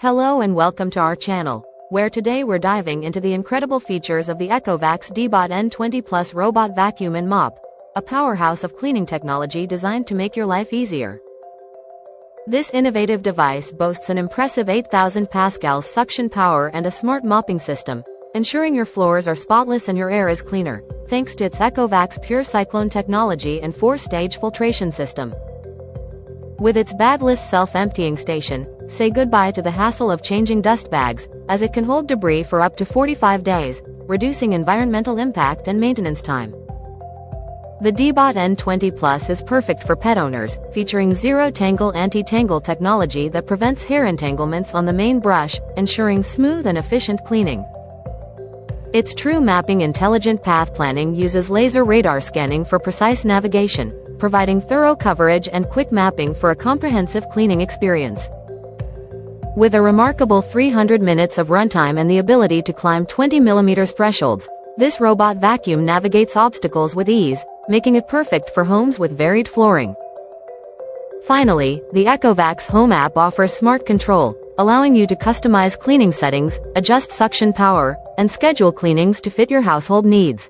Hello and welcome to our channel, where today we're diving into the incredible features of the ECOVACS DEEBOT N20 Plus robot vacuum and mop, a powerhouse of cleaning technology designed to make your life easier. This innovative device boasts an impressive 8,000 pascals suction power and a smart mopping system, ensuring your floors are spotless and your air is cleaner, thanks to its ECOVACS Pure Cyclone technology and 4-stage filtration system. With its bagless self-emptying station, say goodbye to the hassle of changing dust bags, as it can hold debris for up to 45 days, reducing environmental impact and maintenance time. The DEEBOT N20 Plus is perfect for pet owners, featuring ZeroTangle Anti-Tangle Technology that prevents hair entanglements on the main brush, ensuring smooth and efficient cleaning. Its TrueMapping Intelligent Path Planning uses laser radar scanning for precise navigation, providing thorough coverage and quick mapping for a comprehensive cleaning experience. With a remarkable 300 minutes of runtime and the ability to climb 20 mm thresholds, this robot vacuum navigates obstacles with ease, making it perfect for homes with varied flooring. Finally, the ECOVACS HOME App offers smart control, allowing you to customize cleaning settings, adjust suction power, and schedule cleanings to fit your household needs.